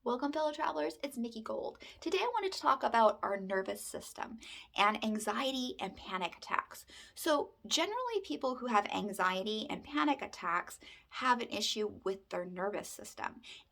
Welcome, fellow travelers. It's Mickey Gold. Today, I wanted to talk about our nervous system and anxiety and panic attacks. So, generally, people who have anxiety and panic attacks have an issue with their nervous system.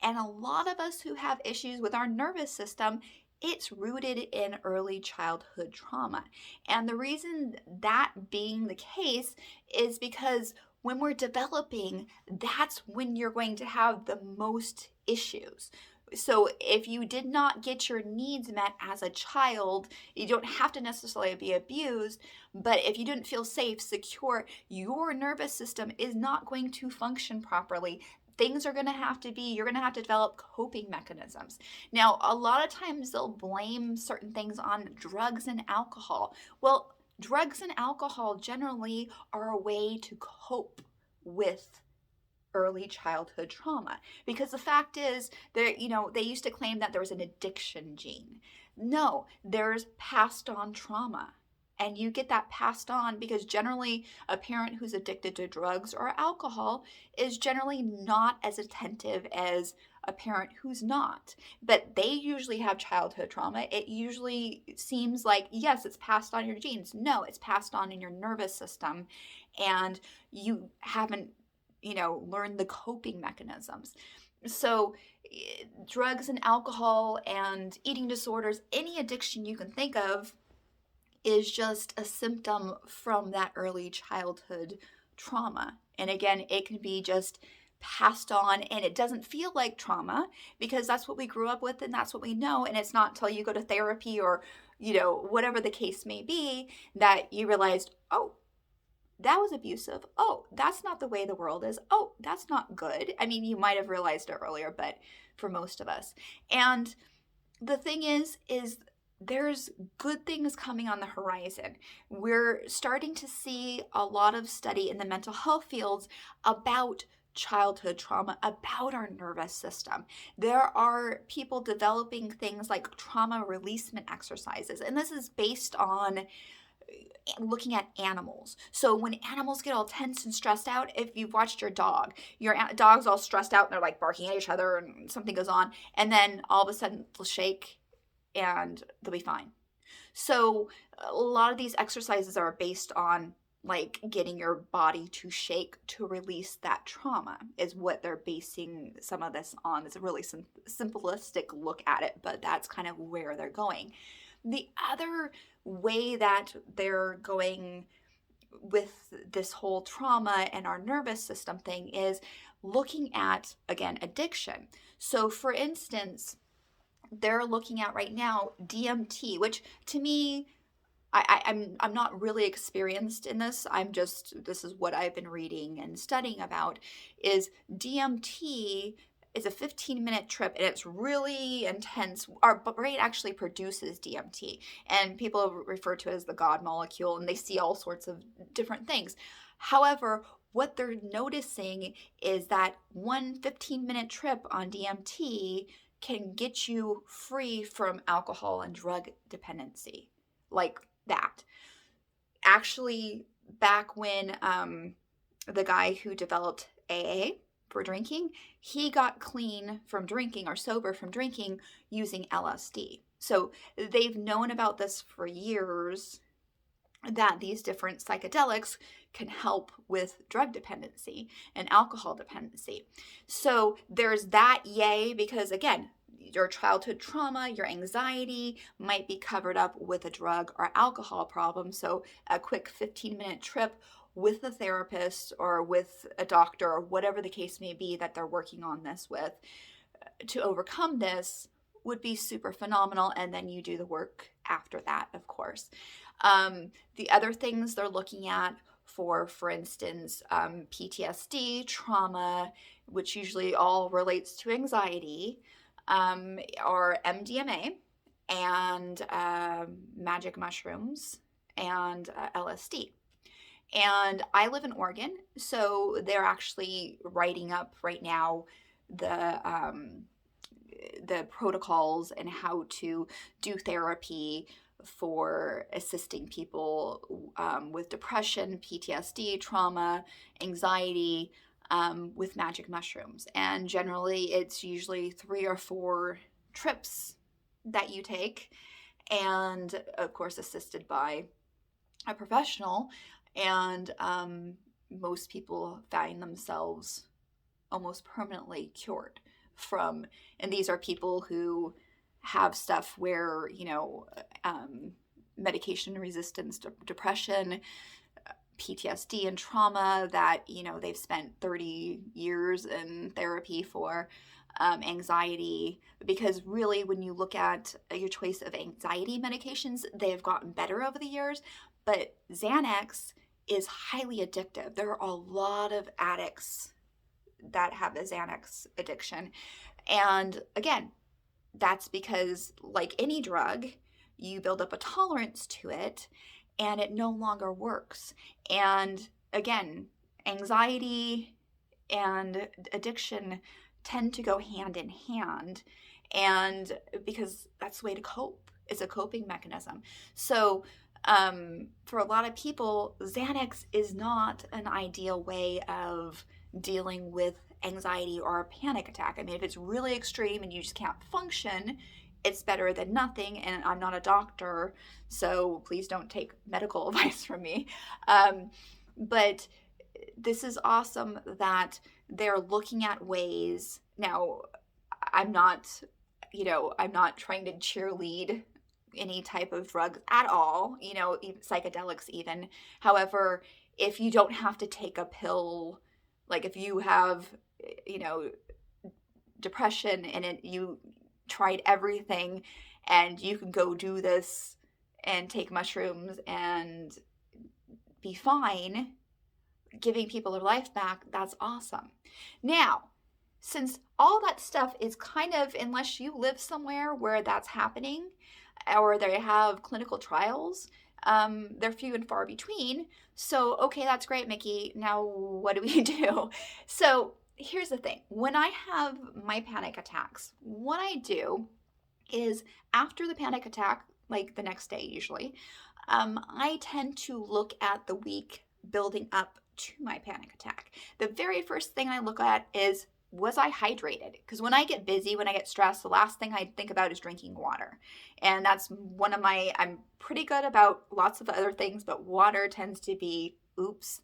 And a lot of us who have issues with our nervous system, it's rooted in early childhood trauma. And the reason that being the case is because when we're developing, that's when you're going to have the most issues. So if you did not get your needs met as a child, you don't have to necessarily be abused, but if you didn't feel safe, secure, your nervous system is not going to function properly. Things are going to have to be, you're going to have to develop coping mechanisms. Now, a lot of times they'll blame certain things on drugs and alcohol. Well, drugs and alcohol generally are a way to cope with early childhood trauma, because the fact is they used to claim that there was an addiction gene. No, there's passed on trauma, and you get that passed on because generally a parent who's addicted to drugs or alcohol is generally not as attentive as a parent who's not, but they usually have childhood trauma. It usually seems like, yes, it's passed on in your genes. No, it's passed on in your nervous system, and you haven't learn the coping mechanisms. So, drugs and alcohol and eating disorders, any addiction you can think of, is just a symptom from that early childhood trauma. And again, it can be just passed on, and it doesn't feel like trauma because that's what we grew up with and that's what we know. And it's not until you go to therapy or, whatever the case may be, that you realized, oh, that was abusive. Oh, that's not the way the world is. Oh, that's not good. I mean, you might have realized it earlier, but for most of us. And the thing is there's good things coming on the horizon. We're starting to see a lot of study in the mental health fields about childhood trauma, about our nervous system. There are people developing things like trauma releasement exercises, and this is based on looking at animals. So when animals get all tense and stressed out, if you've watched your dog's all stressed out and they're like barking at each other and something goes on, and then all of a sudden they'll shake and they'll be fine. So a lot of these exercises are based on like getting your body to shake to release that trauma is what they're basing some of this on. It's a really simplistic look at it, but that's kind of where they're going. The other way that they're going with this whole trauma and our nervous system thing is looking at, again, addiction. So for instance, they're looking at right now DMT, which to me, I'm not really experienced in this. This is what I've been reading and studying about, is DMT is a 15-minute trip, and it's really intense. Our brain actually produces DMT, and people refer to it as the God molecule, and they see all sorts of different things. However, what they're noticing is that one 15-minute trip on DMT can get you free from alcohol and drug dependency. Like that. Actually, back when the guy who developed AA for drinking, he got clean from drinking or sober from drinking using LSD. So they've known about this for years, that these different psychedelics can help with drug dependency and alcohol dependency. So there's that, yay, because again, your childhood trauma, your anxiety might be covered up with a drug or alcohol problem. So a quick 15-minute trip with a therapist or with a doctor or whatever the case may be that they're working on this with to overcome this would be super phenomenal. And then you do the work after that, of course. The other things they're looking at for instance, PTSD, trauma, which usually all relates to anxiety, or MDMA and magic mushrooms and LSD. And I live in Oregon, so they're actually writing up right now the protocols and how to do therapy for assisting people with depression, PTSD, trauma, anxiety, with magic mushrooms. And generally, it's usually 3 or 4 trips that you take, and of course, assisted by a professional. And most people find themselves almost permanently cured from, and these are people who have stuff where, medication resistance, depression, PTSD and trauma that, they've spent 30 years in therapy for, anxiety. Because really, when you look at your choice of anxiety medications, they have gotten better over the years. But Xanax is highly addictive. There are a lot of addicts that have the Xanax addiction. And again, that's because, like any drug, you build up a tolerance to it and it no longer works. And again, anxiety and addiction tend to go hand in hand, and because that's the way to cope. It's a coping mechanism. So for a lot of people, Xanax is not an ideal way of dealing with anxiety or a panic attack. I mean, if it's really extreme and you just can't function, it's better than nothing. And I'm not a doctor, so please don't take medical advice from me. But this is awesome that they're looking at ways. Now, I'm not, I'm not trying to cheerlead any type of drug at all, psychedelics even. However, if you don't have to take a pill, like if you have, depression and you tried everything and you can go do this and take mushrooms and be fine, giving people their life back, that's awesome. Now, since all that stuff is kind of, unless you live somewhere where that's happening or they have clinical trials, they're few and far between. So, okay, that's great, Mickey. Now, what do we do? So, here's the thing. When I have my panic attacks, what I do is after the panic attack, like the next day usually, I tend to look at the week building up to my panic attack. The very first thing I look at is, was I hydrated? Because when I get busy, when I get stressed, the last thing I think about is drinking water. And that's one of my, I'm pretty good about lots of other things, but water tends to be, oops.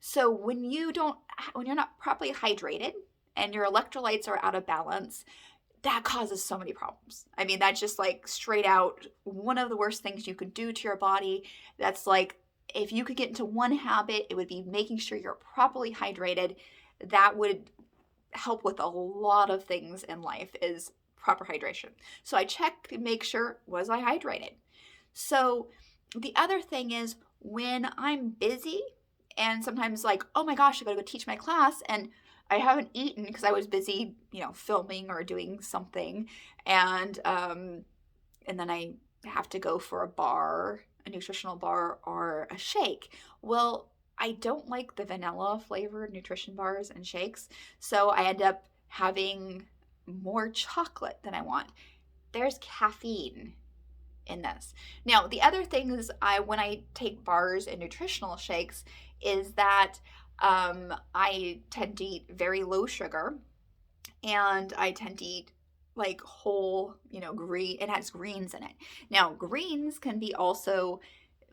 So when you're not properly hydrated and your electrolytes are out of balance, that causes so many problems. I mean, that's just like straight out one of the worst things you could do to your body. That's like, if you could get into one habit, it would be making sure you're properly hydrated. That would help with a lot of things in life, is proper hydration. So I check to make sure, was I hydrated? So the other thing is, when I'm busy and sometimes like, oh my gosh, I gotta go teach my class and I haven't eaten because I was busy, filming or doing something. And then I have to go for a nutritional bar or a shake. Well, I don't like the vanilla flavored nutrition bars and shakes, so I end up having more chocolate than I want. There's caffeine in this. Now, the other thing is, when I take bars and nutritional shakes, is that I tend to eat very low sugar, and I tend to eat like whole, green. It has greens in it. Now, greens can be also,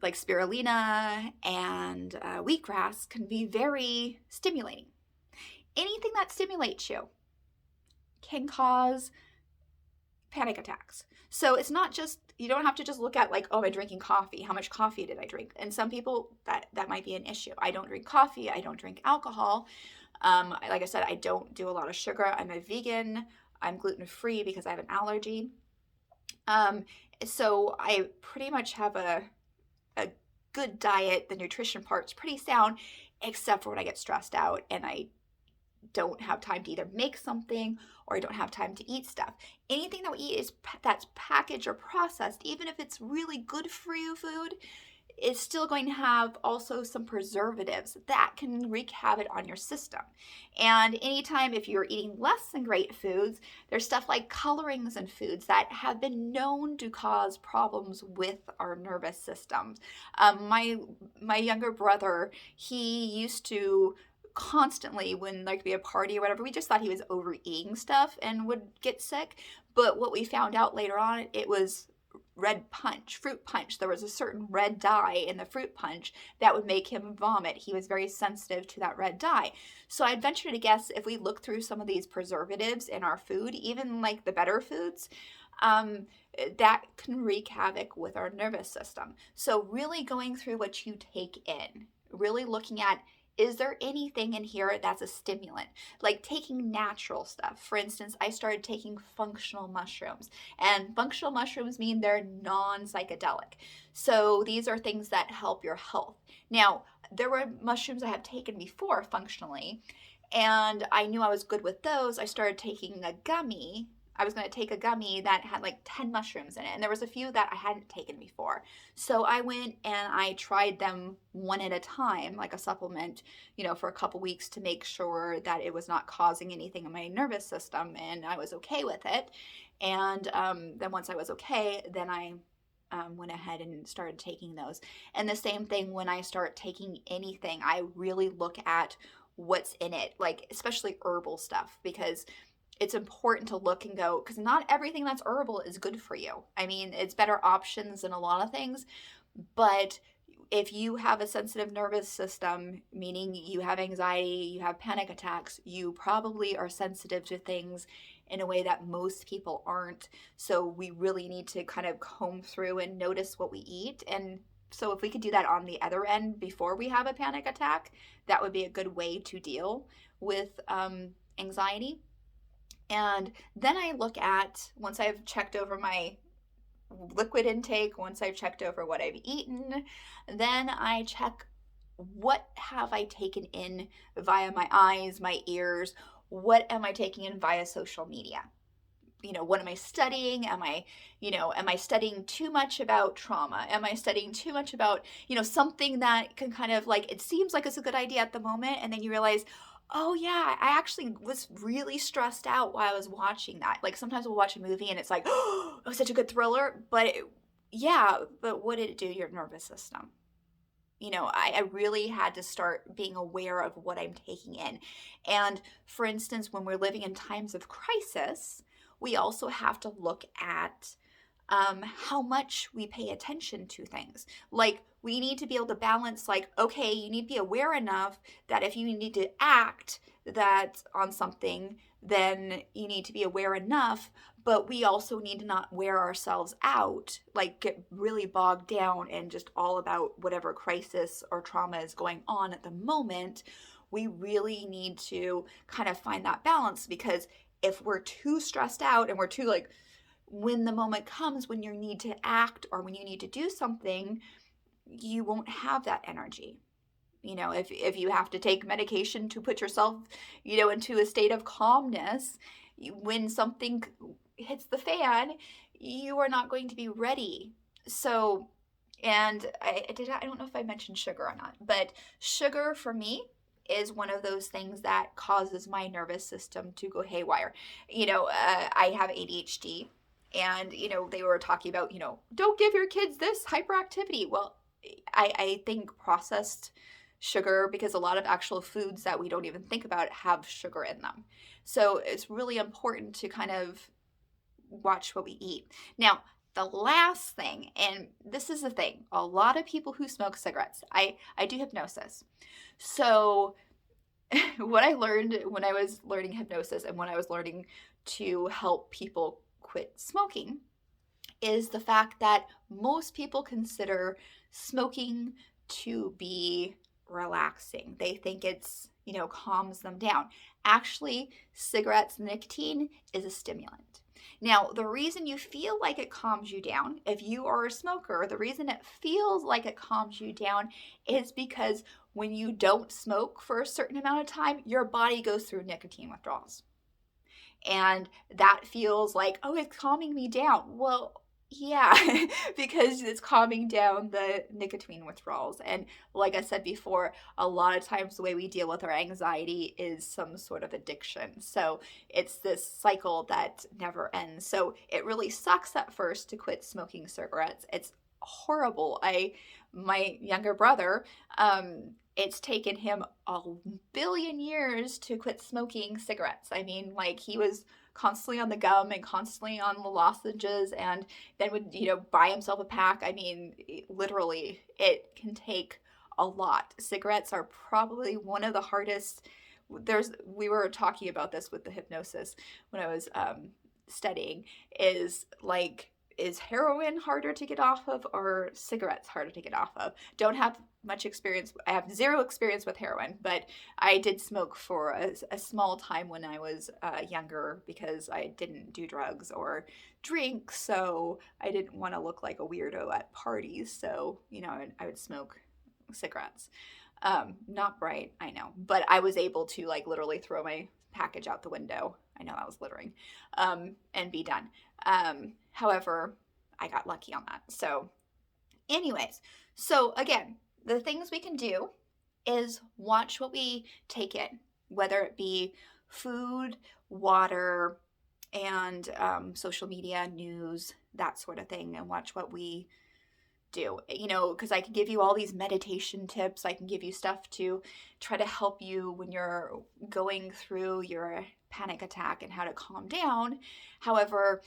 like spirulina and wheatgrass, can be very stimulating. Anything that stimulates you can cause panic attacks. So it's not just, you don't have to just look at like, oh, I'm drinking coffee. How much coffee did I drink? And some people, that might be an issue. I don't drink coffee. I don't drink alcohol. Like I said, I don't do a lot of sugar. I'm a vegan. I'm gluten-free because I have an allergy. So I pretty much have a good diet. The nutrition part's pretty sound, except for when I get stressed out and I don't have time to either make something or I don't have time to eat stuff. Anything that we eat that's packaged or processed, even if it's really good for you food, is still going to have also some preservatives that can wreak havoc on your system. And anytime, if you're eating less than great foods, there's stuff like colorings in foods that have been known to cause problems with our nervous systems. My younger brother, he used to constantly when like be a party or whatever. We just thought he was overeating stuff and would get sick. But what we found out later on, it was red punch, fruit punch. There was a certain red dye in the fruit punch that would make him vomit. He was very sensitive to that red dye. So I'd venture to guess if we look through some of these preservatives in our food, even like the better foods, um, that can wreak havoc with our nervous system. So really going through what you take in, really looking at, is there anything in here that's a stimulant? Like taking natural stuff. For instance, I started taking functional mushrooms, and functional mushrooms mean they're non-psychedelic. So these are things that help your health. Now, there were mushrooms I have taken before functionally, and I knew I was good with those. I started taking a gummy. I was going to take a gummy that had like 10 mushrooms in it, and there was a few that I hadn't taken before. So I went and I tried them one at a time, like a supplement, for a couple weeks to make sure that it was not causing anything in my nervous system, and I was okay with it. And then once I was okay, then I went ahead and started taking those. And the same thing when I start taking anything, I really look at what's in it, like especially herbal stuff, because it's important to look and go, because not everything that's herbal is good for you. I mean, it's better options than a lot of things, but if you have a sensitive nervous system, meaning you have anxiety, you have panic attacks, you probably are sensitive to things in a way that most people aren't. So we really need to kind of comb through and notice what we eat. And so if we could do that on the other end before we have a panic attack, that would be a good way to deal with anxiety. And then I look at, once I've checked over my liquid intake, once I've checked over what I've eaten, then I check, what have I taken in via my eyes, my ears? What am I taking in via social media? What am I studying? Am I studying too much about trauma? Am I studying too much about, something that can kind of like, it seems like it's a good idea at the moment, and then you realize, oh yeah, I actually was really stressed out while I was watching that. Like sometimes we'll watch a movie and it's like, oh, it was such a good thriller, but what did it do to your nervous system? I really had to start being aware of what I'm taking in. And for instance, when we're living in times of crisis, we also have to look at how much we pay attention to things. Like we need to be able to balance, like, okay, you need to be aware enough that if you need to act that on something, then you need to be aware enough, but we also need to not wear ourselves out, like get really bogged down and just all about whatever crisis or trauma is going on at the moment. We really need to kind of find that balance, because if we're too stressed out and we're too like, when the moment comes when you need to act or when you need to do something, you won't have that energy. If you have to take medication to put yourself, into a state of calmness, when something hits the fan, you are not going to be ready. So, and I don't know if I mentioned sugar or not, but sugar for me is one of those things that causes my nervous system to go haywire. I have ADHD, and they were talking about, don't give your kids this hyperactivity. Well, I think processed sugar, because a lot of actual foods that we don't even think about have sugar in them. So it's really important to kind of watch what we eat. Now, the last thing, and this is the thing, a lot of people who smoke cigarettes, I do hypnosis. So what I learned when I was learning hypnosis and when I was learning to help people quit smoking is the fact that most people consider smoking to be relaxing. They think it's, calms them down. Actually, cigarettes, nicotine is a stimulant. Now, the reason you feel like it calms you down, if you are a smoker, the reason it feels like it calms you down is because when you don't smoke for a certain amount of time, your body goes through nicotine withdrawals. And that feels like, oh, it's calming me down. Well, yeah, because it's calming down the nicotine withdrawals. And like I said before, a lot of times the way we deal with our anxiety is some sort of addiction. So it's this cycle that never ends. So it really sucks at first to quit smoking cigarettes. It's horrible. My younger brother, it's taken him a billion years to quit smoking cigarettes. I mean, like, he was constantly on the gum and constantly on the lozenges, and then would, buy himself a pack. I mean, literally, it can take a lot. Cigarettes are probably one of the hardest. We were talking about this with the hypnosis when I was studying, is like, is heroin harder to get off of or cigarettes harder to get off of? Don't have much experience. I have zero experience with heroin, but I did smoke for a small time when I was younger because I didn't do drugs or drink, so I didn't want to look like a weirdo at parties. So, I would smoke cigarettes. Not bright, I know, but I was able to, like, literally throw my package out the window. I know that was littering, and be done. However, I got lucky on that. So, anyways, so again, the things we can do is watch what we take in, whether it be food, water, and social media, news, that sort of thing, and watch what we do, because I can give you all these meditation tips. I can give you stuff to try to help you when you're going through your panic attack and how to calm down. However,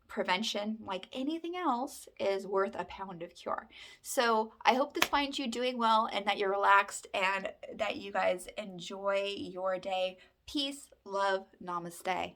prevention, like anything else, is worth a pound of cure. So I hope this finds you doing well and that you're relaxed and that you guys enjoy your day. Peace, love, namaste.